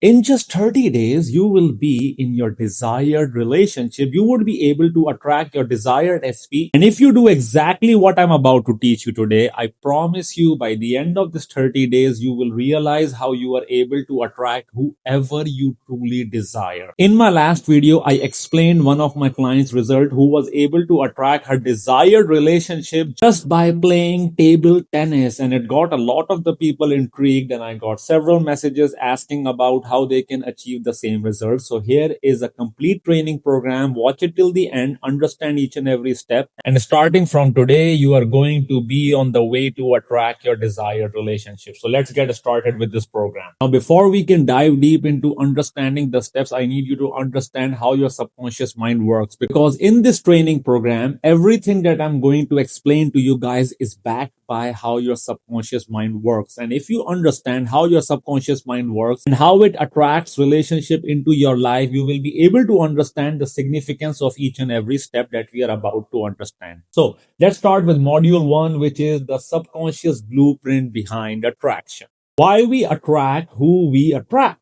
In just 30 days, you will be in your desired relationship. You would be able to attract your desired SP. And if you do exactly what I'm about to teach you today, I promise you by the end of this 30 days, you will realize how you are able to attract whoever you truly desire. In my last video, I explained one of my clients' result who was able to attract her desired relationship just by playing table tennis. And it got a lot of the people intrigued, and I got several messages asking about how they can achieve the same result. So here is a complete training program. Watch it till the end, understand each and every step. And starting from today, you are going to be on the way to attract your desired relationship. So let's get started with this program. Now, before we can dive deep into understanding the steps, I need you to understand how your subconscious mind works. Because in this training program, everything that I'm going to explain to you guys is backed by how your subconscious mind works. And if you understand how your subconscious mind works and how it attracts relationship into your life, you will be able to understand the significance of each and every step that we are about to understand. So let's start with module 1, which is the subconscious blueprint behind attraction. Why we attract who we attract.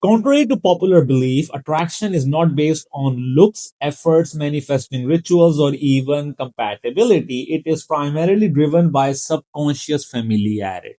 Contrary to popular belief, attraction is not based on looks, efforts, manifesting rituals, or even compatibility. It is primarily driven by subconscious familiarity.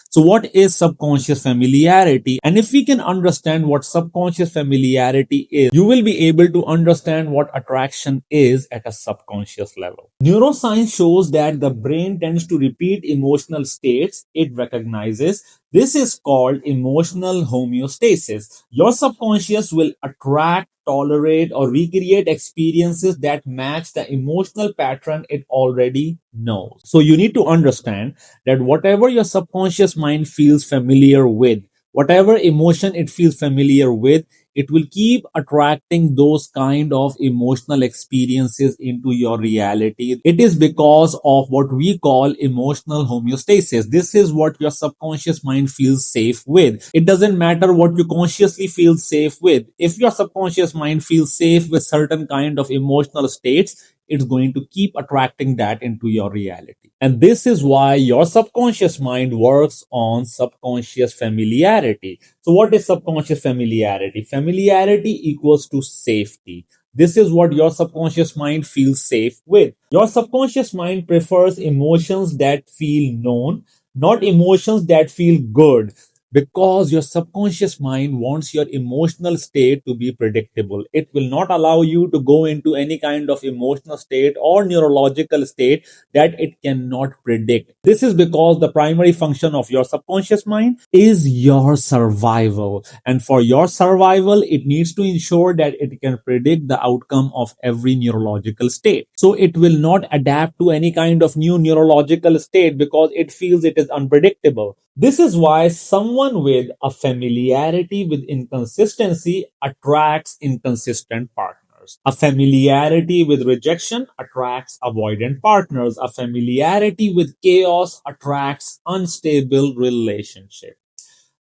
So what is subconscious familiarity? And if we can understand what subconscious familiarity is, you will be able to understand what attraction is at a subconscious level. Neuroscience shows that the brain tends to repeat emotional states it recognizes. This is called emotional homeostasis. Your subconscious will attract, tolerate, or recreate experiences that match the emotional pattern it already knows. So you need to understand that whatever your subconscious mind feels familiar with, whatever emotion it feels familiar with, it will keep attracting those kind of emotional experiences into your reality. It is because of what we call emotional homeostasis. This is what your subconscious mind feels safe with. It doesn't matter what you consciously feel safe with. If your subconscious mind feels safe with certain kind of emotional states, it's going to keep attracting that into your reality. And this is why your subconscious mind works on subconscious familiarity. So what is subconscious familiarity? Familiarity equals to safety. This is what your subconscious mind feels safe with. Your subconscious mind prefers emotions that feel known, not emotions that feel good. Because your subconscious mind wants your emotional state to be predictable. It will not allow you to go into any kind of emotional state or neurological state that it cannot predict. This is because the primary function of your subconscious mind is your survival. And for your survival, it needs to ensure that it can predict the outcome of every neurological state. So it will not adapt to any kind of new neurological state because it feels it is unpredictable. This is why someone with a familiarity with inconsistency attracts inconsistent partners. A familiarity with rejection attracts avoidant partners. A familiarity with chaos attracts unstable relationships.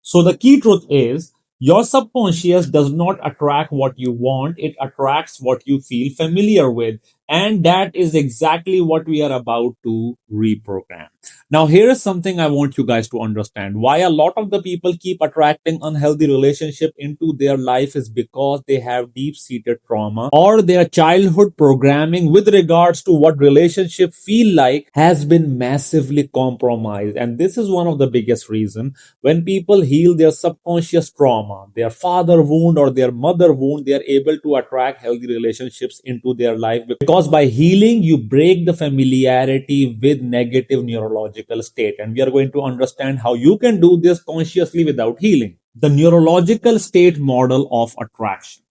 So the key truth is, your subconscious does not attract what you want, it attracts what you feel familiar with. And that is exactly what we are about to reprogram. Now, here is something I want you guys to understand. Why a lot of the people keep attracting unhealthy relationship into their life is because they have deep-seated trauma or their childhood programming with regards to what relationship feel like has been massively compromised. And this is one of the biggest reasons. When people heal their subconscious trauma, their father wound or their mother wound, they are able to attract healthy relationships into their life because by healing, you break the familiarity with negative neurological state. And we are going to understand how you can do this consciously without healing. The neurological state model of attraction.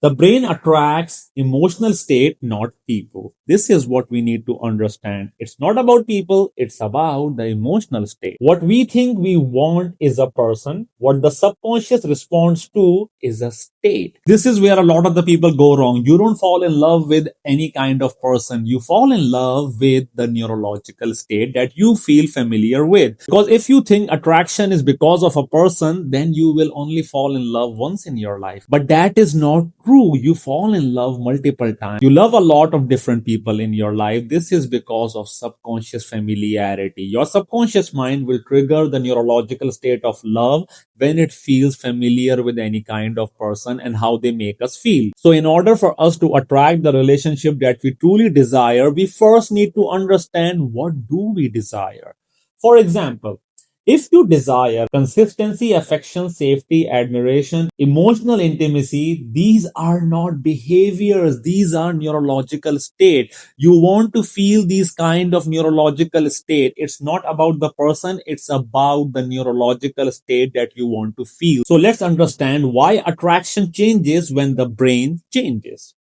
The brain attracts emotional state, not people. This is what we need to understand. It's not about people, it's about the emotional state. What we think we want is a person. What the subconscious responds to is a state. This is where a lot of the people go wrong. You don't fall in love with any kind of person. You fall in love with the neurological state that you feel familiar with. Because if you think attraction is because of a person, then you will only fall in love once in your life. But that is not true, you fall in love multiple times. You love a lot of different people in your life. This is because of subconscious familiarity. Your subconscious mind will trigger the neurological state of love when it feels familiar with any kind of person and how they make us feel. So in order for us to attract the relationship that we truly desire, we first need to understand what do we desire. For example, if you desire consistency, affection, safety, admiration, emotional intimacy, these are not behaviors, these are neurological state. You want to feel these kind of neurological state. It's not about the person, it's about the neurological state that you want to feel. So let's understand why attraction changes when the brain changes.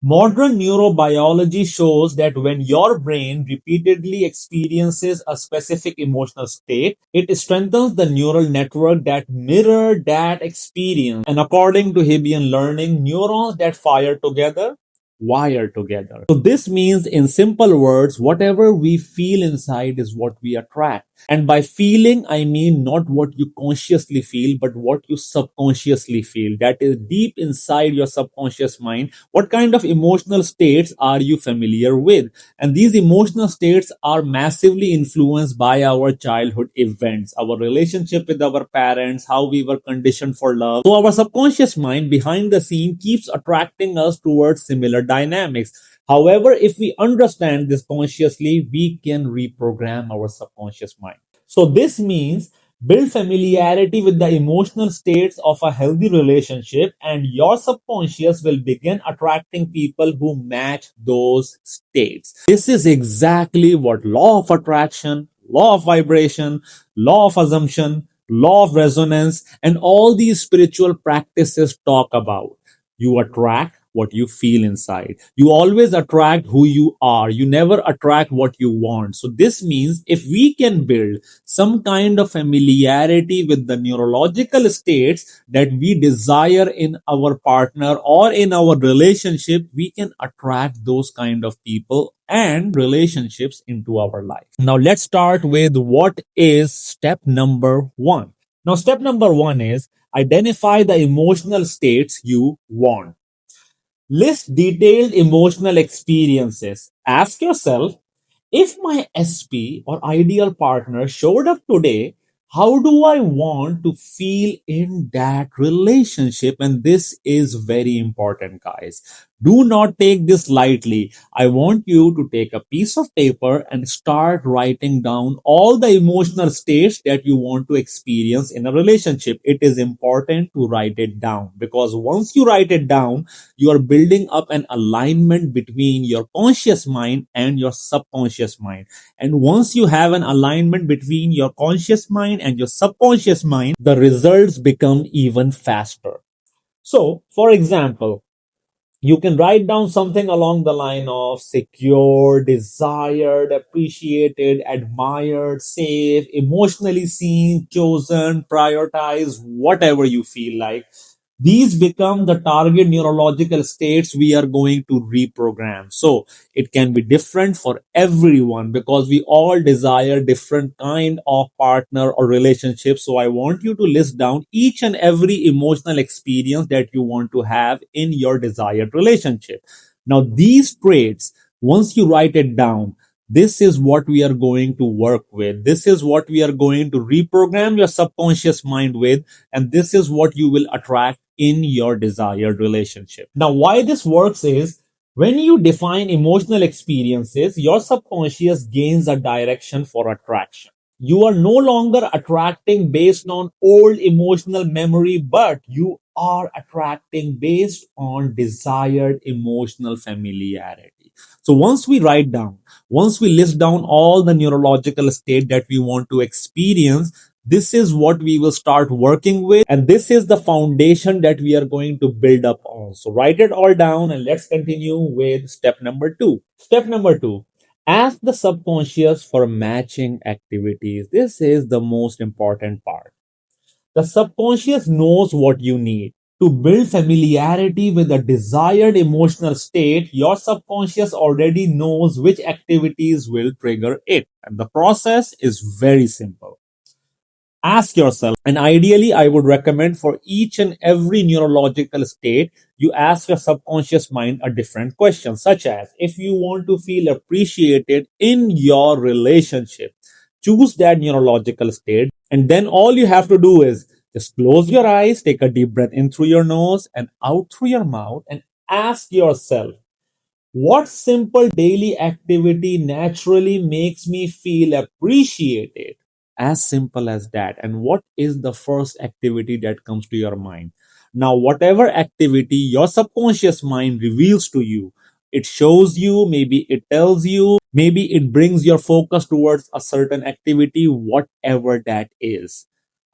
Modern neurobiology shows that when your brain repeatedly experiences a specific emotional state, it strengthens the neural network that mirror that experience. And according to Hebbian learning, neurons that fire together wire together. So this means in simple words, whatever we feel inside is what we attract. And by feeling, I mean not what you consciously feel, but what you subconsciously feel. That is deep inside your subconscious mind. What kind of emotional states are you familiar with? And these emotional states are massively influenced by our childhood events, our relationship with our parents, how we were conditioned for love. So our subconscious mind behind the scene keeps attracting us towards similar dynamics. However, if we understand this consciously, we can reprogram our subconscious mind. So this means build familiarity with the emotional states of a healthy relationship, and your subconscious will begin attracting people who match those states. This is exactly what law of attraction, law of vibration, law of assumption, law of resonance, and all these spiritual practices talk about. You attract what you feel inside. You always attract who you are. You never attract what you want. So this means if we can build some kind of familiarity with the neurological states that we desire in our partner or in our relationship, we can attract those kind of people and relationships into our life. Now let's start with what is step number one. Now step number one is identify the emotional states you want. List detailed emotional experiences. Ask yourself, if my SP or ideal partner showed up today, how do I want to feel in that relationship? And this is very important, guys. Do not take this lightly. I want you to take a piece of paper and start writing down all the emotional states that you want to experience in a relationship. It is important to write it down because once you write it down, you are building up an alignment between your conscious mind and your subconscious mind. And once you have an alignment between your conscious mind and your subconscious mind, the results become even faster. So, for example, you can write down something along the line of secure, desired, appreciated, admired, safe, emotionally seen, chosen, prioritized, whatever you feel like. These become the target neurological states we are going to reprogram. So it can be different for everyone because we all desire different kind of partner or relationship. So I want you to list down each and every emotional experience that you want to have in your desired relationship. Now these traits, once you write it down, this is what we are going to work with. This is what we are going to reprogram your subconscious mind with, and this is what you will attract in your desired relationship. Now, why this works is when you define emotional experiences, your subconscious gains a direction for attraction. You are no longer attracting based on old emotional memory, but you are attracting based on desired emotional familiarity. So once we write down, once we list down all the neurological state that we want to experience, this is what we will start working with, and this is the foundation that we are going to build up on. So write it all down and let's continue with step number two. Step number two, ask the subconscious for matching activities. This is the most important part. The subconscious knows what you need. To build familiarity with a desired emotional state, your subconscious already knows which activities will trigger it. And the process is very simple. Ask yourself, and ideally, I would recommend for each and every neurological state, you ask your subconscious mind a different question, such as if you want to feel appreciated in your relationship, choose that neurological state, and then all you have to do is just close your eyes, take a deep breath in through your nose and out through your mouth, and ask yourself, what simple daily activity naturally makes me feel appreciated? As simple as that. And what is the first activity that comes to your mind? Now, whatever activity your subconscious mind reveals to you, it shows you, maybe it tells you, maybe it brings your focus towards a certain activity, whatever that is.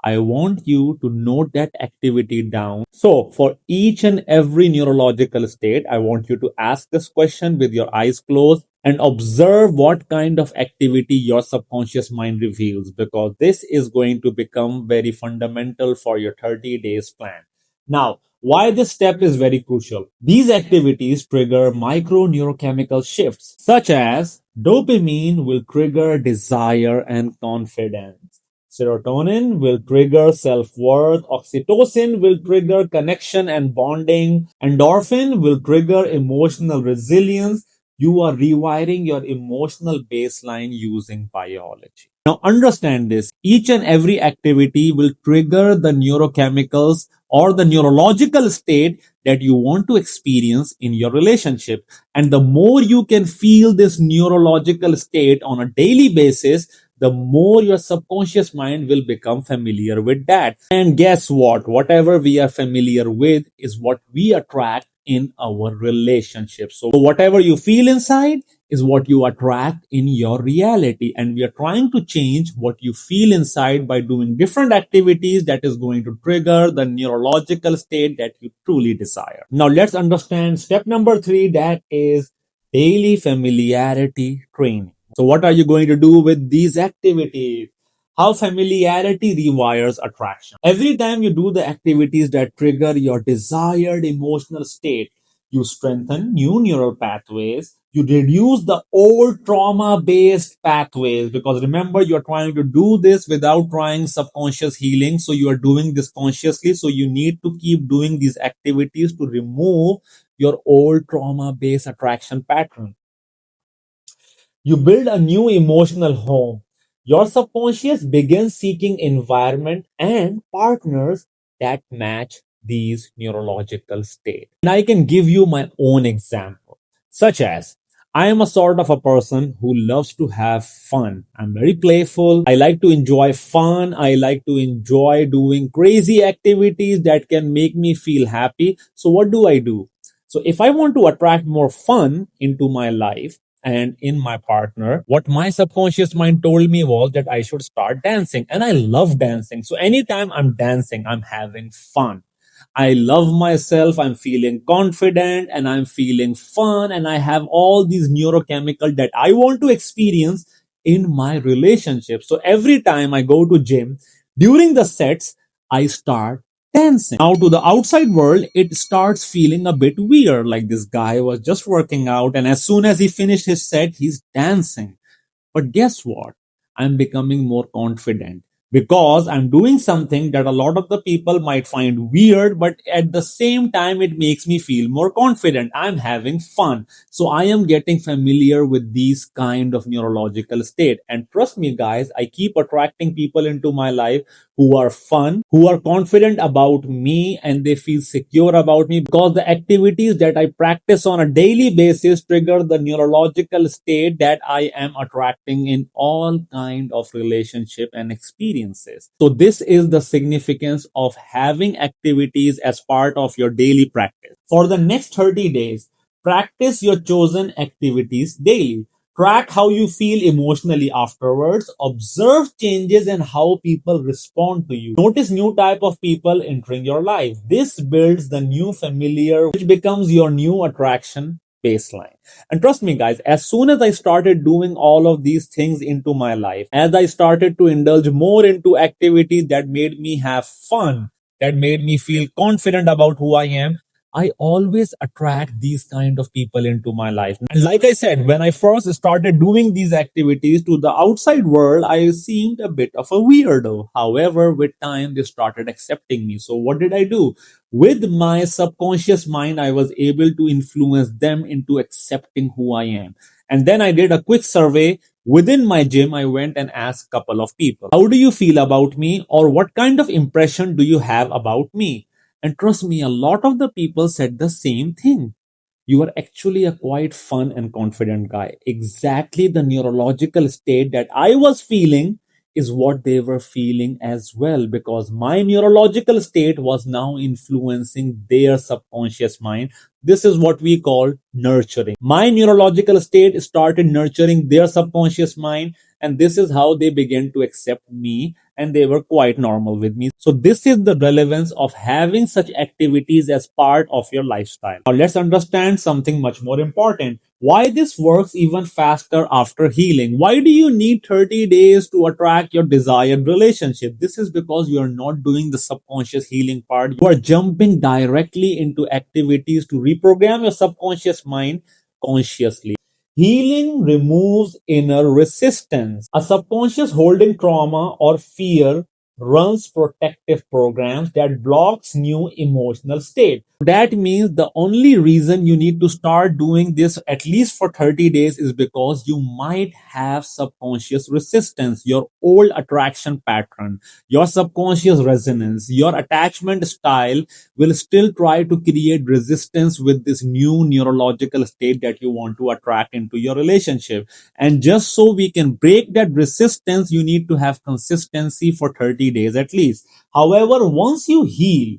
I want you to note that activity down. So, for each and every neurological state, I want you to ask this question with your eyes closed and observe what kind of activity your subconscious mind reveals, because this is going to become very fundamental for your 30 days plan. Now, why this step is very crucial? These activities trigger micro neurochemical shifts, such as dopamine will trigger desire and confidence. Serotonin will trigger self-worth. Oxytocin will trigger connection and bonding. Endorphin will trigger emotional resilience. You are rewiring your emotional baseline using biology. Now understand this. Each and every activity will trigger the neurochemicals or the neurological state that you want to experience in your relationship. And the more you can feel this neurological state on a daily basis, the more your subconscious mind will become familiar with that. And guess what? Whatever we are familiar with is what we attract in our relationship. So whatever you feel inside is what you attract in your reality. And we are trying to change what you feel inside by doing different activities that is going to trigger the neurological state that you truly desire. Now let's understand step number 3, that is daily familiarity training. So what are you going to do with these activities? How familiarity rewires attraction. Every time you do the activities that trigger your desired emotional state, you strengthen new neural pathways. You reduce the old trauma-based pathways, because remember, you're trying to do this without trying subconscious healing. So you are doing this consciously. So you need to keep doing these activities to remove your old trauma-based attraction pattern. You build a new emotional home. Your subconscious begins seeking environment and partners that match these neurological states. And I can give you my own example, such as I am a sort of a person who loves to have fun. I'm very playful. I like to enjoy fun. I like to enjoy doing crazy activities that can make me feel happy. So what do? So if I want to attract more fun into my life, and in my partner, what my subconscious mind told me was that I should start dancing. And I love dancing. So anytime I'm dancing, I'm having fun. I love myself. I'm feeling confident and I'm feeling fun. And I have all these neurochemical that I want to experience in my relationship. So every time I go to gym, during the sets, I start dancing. Now to the outside world, it starts feeling a bit weird. Like this guy was just working out and as soon as he finished his set, he's dancing. But guess what? I'm becoming more confident because I'm doing something that a lot of the people might find weird, but at the same time, it makes me feel more confident. I'm having fun. So I am getting familiar with these kind of neurological state. And trust me, guys, I keep attracting people into my life who are fun, who are confident about me, and they feel secure about me because the activities that I practice on a daily basis trigger the neurological state that I am attracting in all kind of relationship and experiences. So this is the significance of having activities as part of your daily practice. For the next 30 days, practice your chosen activities daily. Track how you feel emotionally afterwards. Observe changes in how people respond to you. Notice new type of people entering your life. This builds the new familiar, which becomes your new attraction baseline. And trust me, guys, as soon as I started doing all of these things into my life, as I started to indulge more into activities that made me have fun, that made me feel confident about who I am, I always attract these kind of people into my life. And like I said, when I first started doing these activities to the outside world, I seemed a bit of a weirdo. However, with time, they started accepting me. So what did I do? With my subconscious mind, I was able to influence them into accepting who I am. And then I did a quick survey within my gym. I went and asked a couple of people, how do you feel about me? Or what kind of impression do you have about me? And trust me, a lot of the people said the same thing. You are actually a quite fun and confident guy. Exactly the neurological state that I was feeling is what they were feeling as well, because my neurological state was now influencing their subconscious mind. This is what we call nurturing. My neurological state started nurturing their subconscious mind, and this is how they began to accept me, and they were quite normal with me. So this is the relevance of having such activities as part of your lifestyle. Now let's understand something much more important. Why this works even faster after healing. Why do you need 30 days to attract your desired relationship? This is because you are not doing the subconscious healing part. You are jumping directly into activities to reprogram your subconscious mind consciously. Healing removes inner resistance. A subconscious holding trauma or fear runs protective programs that blocks new emotional state. That means the only reason you need to start doing this at least for 30 days is because you might have subconscious resistance, your old attraction pattern, your subconscious resonance, your attachment style will still try to create resistance with this new neurological state that you want to attract into your relationship. And just so we can break that resistance, you need to have consistency for 30 days at least. However, once you heal,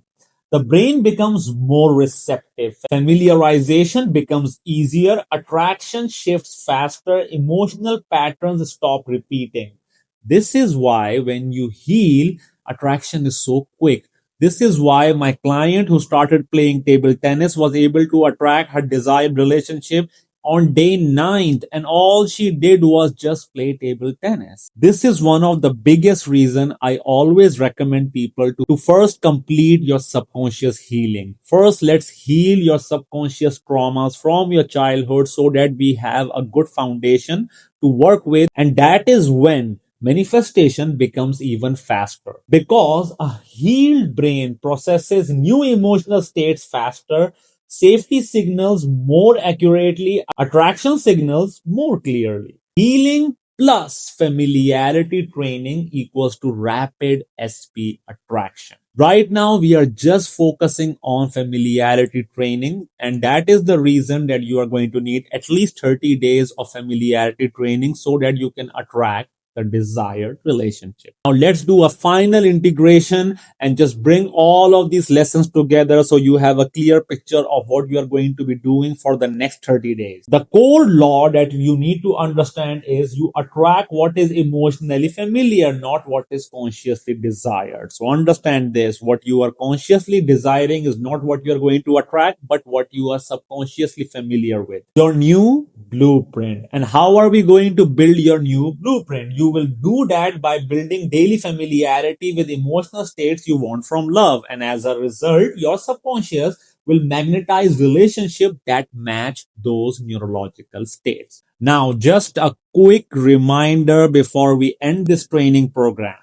the brain becomes more receptive. Familiarization becomes easier. Attraction shifts faster. Emotional patterns stop repeating. This is why when you heal, attraction is so quick. This is why my client who started playing table tennis was able to attract her desired relationship on day ninth, and all she did was just play table tennis. This is one of the biggest reason I always recommend people to first complete your subconscious healing. First, let's heal your subconscious traumas from your childhood so that we have a good foundation to work with, and that is when manifestation becomes even faster, because a healed brain processes new emotional states faster, safety signals more accurately, attraction signals more clearly. Healing plus familiarity training equals to rapid SP attraction. Right now, we are just focusing on familiarity training, and that is the reason that you are going to need at least 30 days of familiarity training so that you can attract the desired relationship. Now let's do a final integration and just bring all of these lessons together so you have a clear picture of what you are going to be doing for the next 30 days. The core law that you need to understand is you attract what is emotionally familiar, not what is consciously desired. So understand this. What you are consciously desiring is not what you are going to attract, but what you are subconsciously familiar with. Your new blueprint. And how are we going to build your new blueprint? You will do that by building daily familiarity with emotional states you want from love. And as a result, your subconscious will magnetize relationships that match those neurological states. Now, just a quick reminder before we end this training program.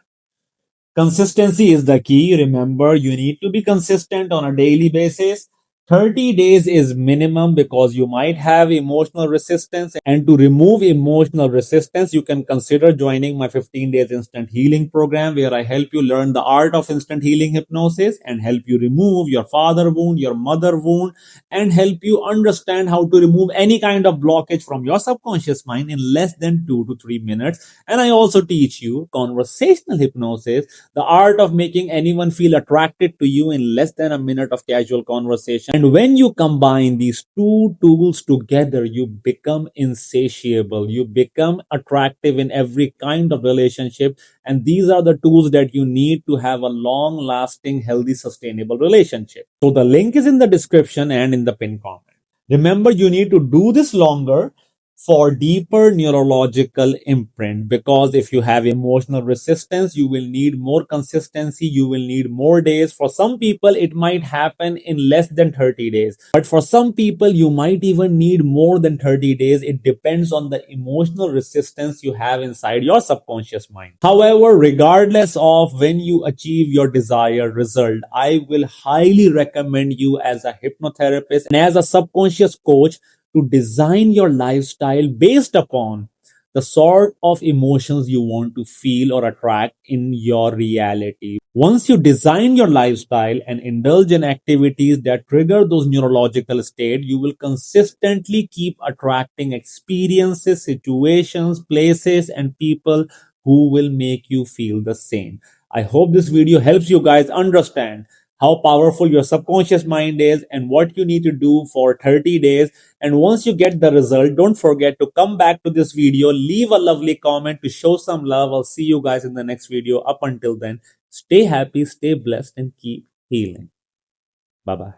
Consistency is the key. Remember, you need to be consistent on a daily basis. 30 days is minimum because you might have emotional resistance, and to remove emotional resistance you can consider joining my 15 days instant healing program, where I help you learn the art of instant healing hypnosis and help you remove your father wound, your mother wound, and help you understand how to remove any kind of blockage from your subconscious mind in less than 2 to 3 minutes. And I also teach you conversational hypnosis, the art of making anyone feel attracted to you in less than a minute of casual conversation. And when you combine these two tools together, you become insatiable. You become attractive in every kind of relationship. And these are the tools that you need to have a long lasting, healthy, sustainable relationship. So the link is in the description and in the pinned comment. Remember, you need to do this longer. for deeper neurological imprint, because if you have emotional resistance, you will need more consistency, you will need more days. For some people it might happen in less than 30 days, but for some people you might even need more than 30 days. It depends on the emotional resistance you have inside your subconscious mind. However, regardless of when you achieve your desired result, I will highly recommend you as a hypnotherapist and as a subconscious coach to design your lifestyle based upon the sort of emotions you want to feel or attract in your reality. Once you design your lifestyle and indulge in activities that trigger those neurological states, you will consistently keep attracting experiences, situations, places, and people who will make you feel the same. I hope this video helps you guys understand how powerful your subconscious mind is and what you need to do for 30 days. And once you get the result, don't forget to come back to this video, leave a lovely comment to show some love. I'll see you guys in the next video. Up until then, stay happy, stay blessed, and keep healing. Bye bye.